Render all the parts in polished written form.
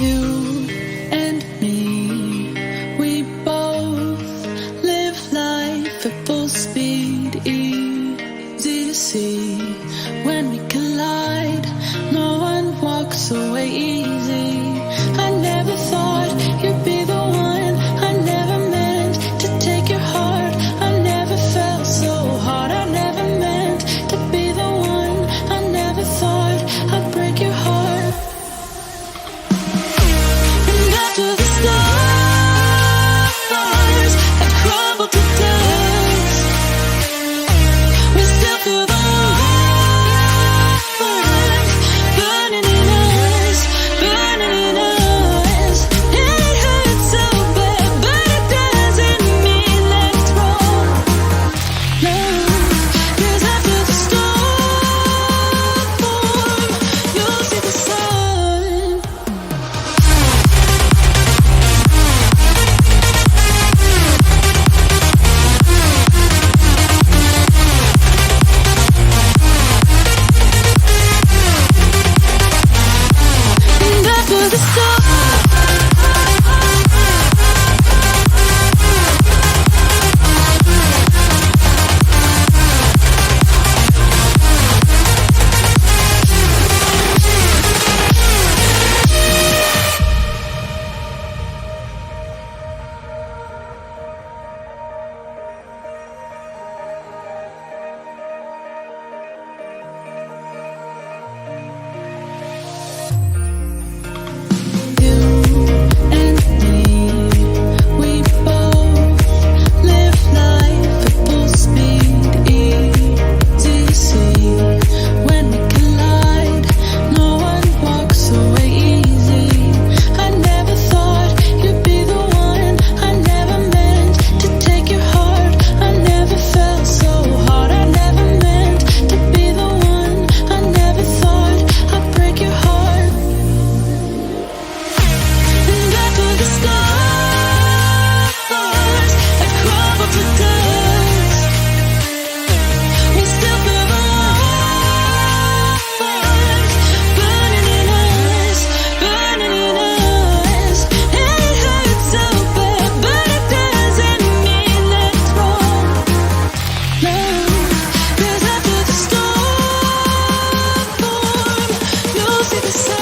You and me, we both live life at full speed. Easy to see when we collide. No one walks away easy. I never thought you'd be the one. I never meant to take your heart. I never felt so hard. I never meant to be the one. I never thought I'd break your heart. And after the stars have crumbled to dust, we still feel the warmth burning in us, burning in us. It hurts so bad, but it doesn't mean that it's wrong. No, 'cause after the storm, you'll see the sun. And after the storm, you and me, we both live life at full speed. Easy to see when we collide. No one walks away easy. I never thought you'd be the one. I never meant to take your heart. I never felt so hard. I never meant to be the one. I never thought I'd break your heart. And after the stars have crumbled to dust, we still feel the warmth burning in us, burning in us. It hurts so bad, but it doesn't mean that it's wrong. No, 'cause after the storm, you'll see the sun.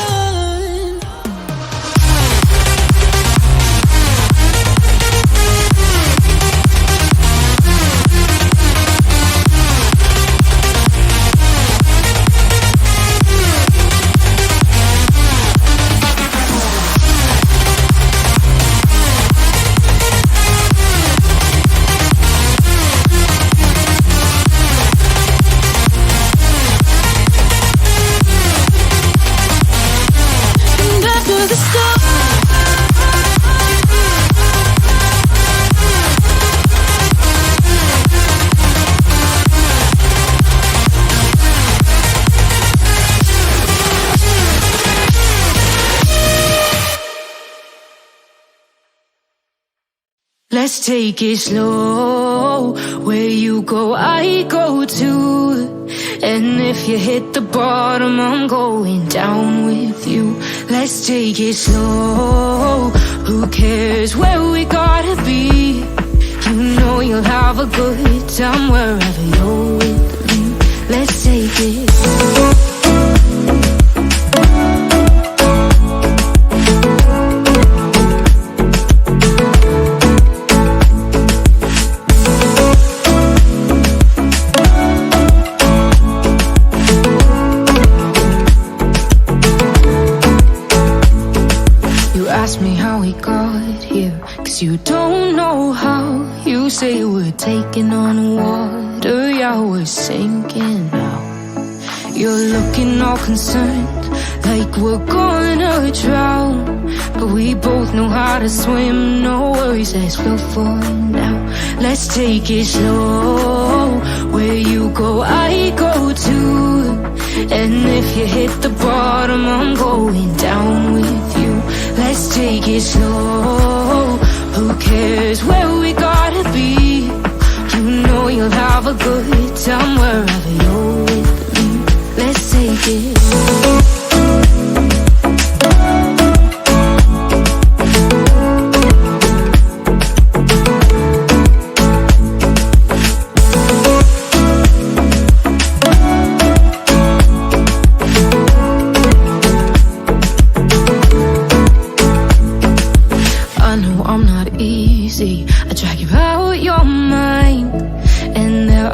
And after the storm, Let's take it slow. Where you go, I go too. And if you hit the bottom, I'm going down with you. Let's take it slow. Who cares where we gotta be? You know you'll have a good time wherever you're with me. Let's take it. You ask me how we got here, 'cause you don't know how. You say we're taking on water, yeah, we're sinking now. You're looking all concerned, like we're gonna drown. But we both know how to swim, no worries, let's float for now. Let's take it slow. Where you go, I go too. And if you hit the bottom, I'm going down with you. Let's take it slow. Who cares where we gotta be? You know you'll have a good time wherever you're with me. Let's take it.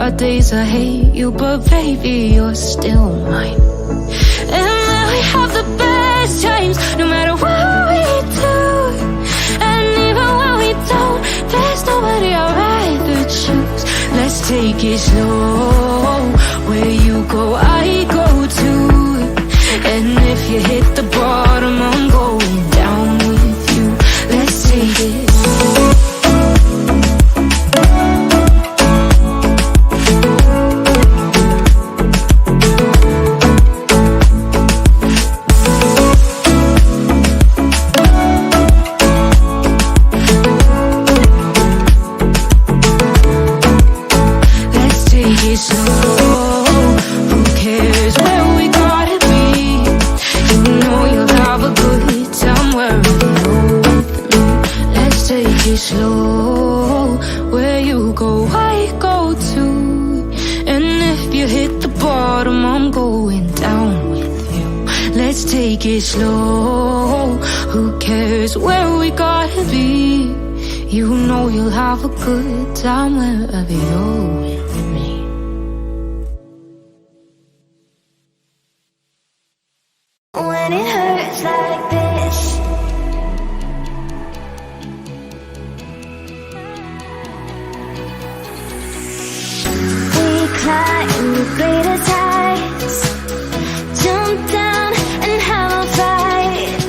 are days I hate you, but baby, you're still mine. And when we have the best times, no matter what we do. And even when we don't, there's nobody I'd rather choose. Let's take it slow. Where you go, I go too. And if you hit the bottom, I'm going down with you. Let's take it slow. Slow, where you go, I go too. And if you hit the bottom, I'm going down with you. Let's take it slow. Who cares where we gotta be? You know you'll have a good time wherever you're with me. When it hurts like this, climb the greatest heights, jump down and have a fight.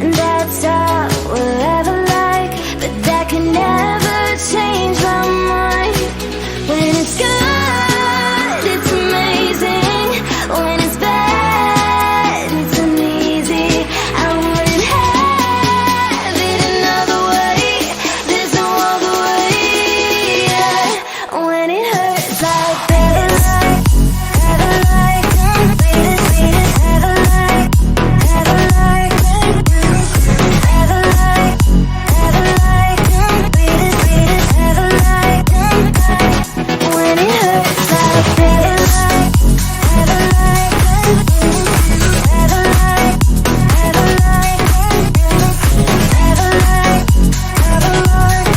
And that's all we'll ever like, but that can never change my mind. When it's good, it's amazing. When it's bad, it's uneasy. I wouldn't have it another way. There's no other way. Yeah. When it hurts like this, ever like, ever like, ever like, ever like, ever like, ever like, when it hurts like this, ever like, ever like, ever like, ever like, ever like,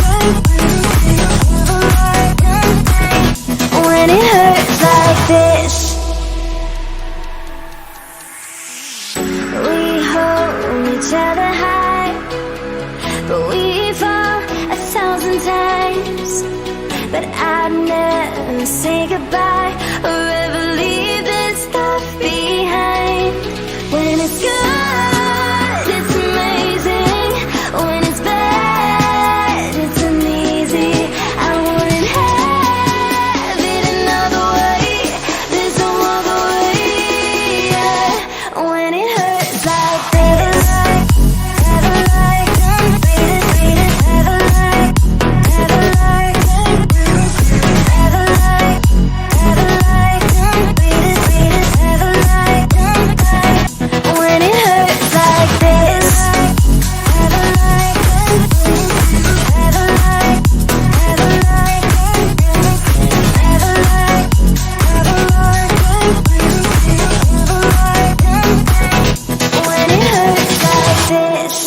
when it hurts like this. We hold each other high, but we fall 1,000 times. But I'd never say goodbye or ever leave this stuff behind. When it's good, it's amazing. When it's bad, it's uneasy. I wouldn't have it another way. There's no other way. Yeah. When it hurts like this, ever like, ever like, ever like, ever like, ever like, ever like, when it hurts like this, ever like, ever like, ever like, ever like, ever like, when it hurts like this.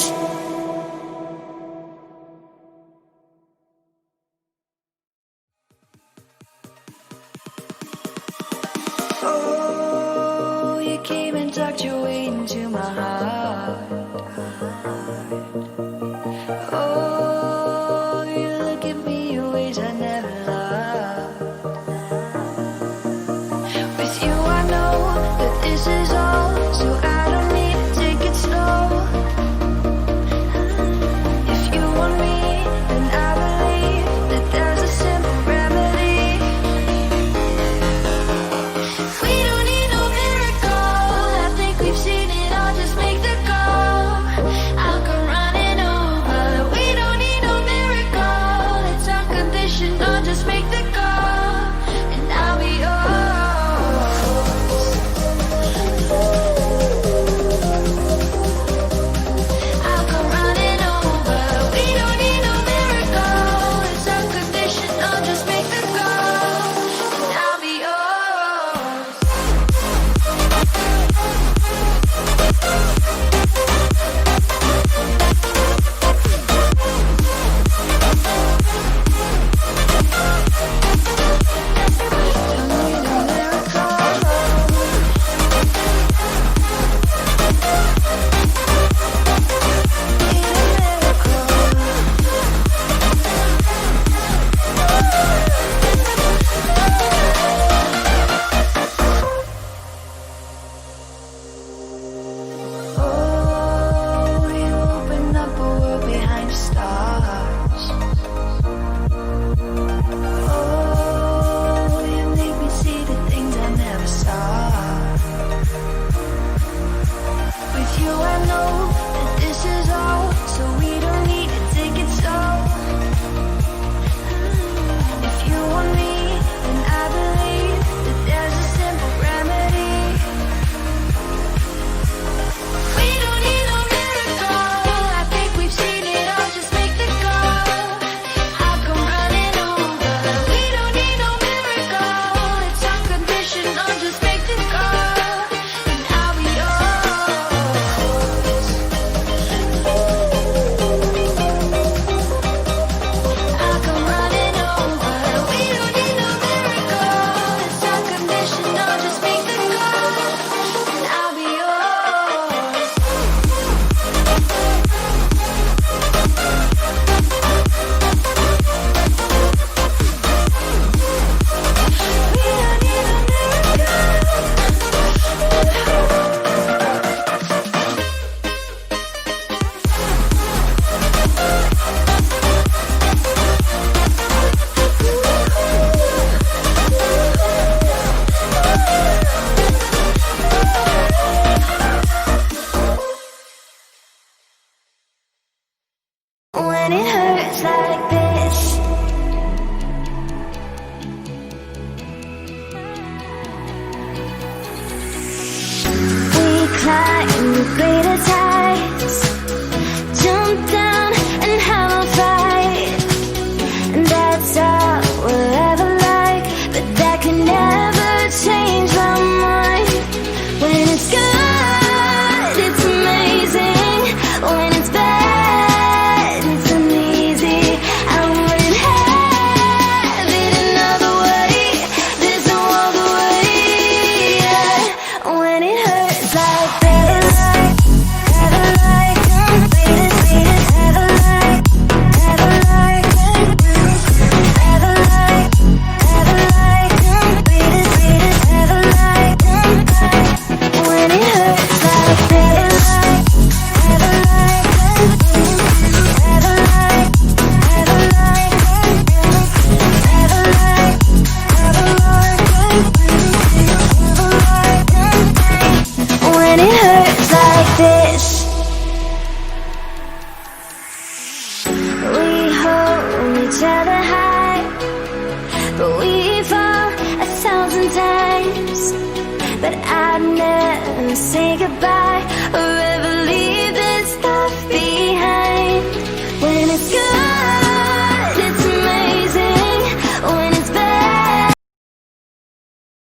Oh, you came and tucked your way into my heart. Oh, you look at me in ways I never loved. With you I know that this is all, so I don't need to take it slow. If you want me, then I believe that there's a simple remedy. We don't need no miracle, I think we've seen it all, just make greater heights. Jump down and have a fight, and that's all we'll ever like. But that can never change my mind. When it's good, it's amazing. When it's bad, it's uneasy. I wouldn't have it another way. There's no other way. Yeah. When it hurts like this, ever like, sweetest, sweetest, ever like, ever like, ever like, ever like, sweetest, sweetest, ever like. When it hurts like this, ever like, ever like, ever like, ever like, ever like, when it hurts like this. We hold each other high, but we fall 1,000 times. But I'd never say goodbye.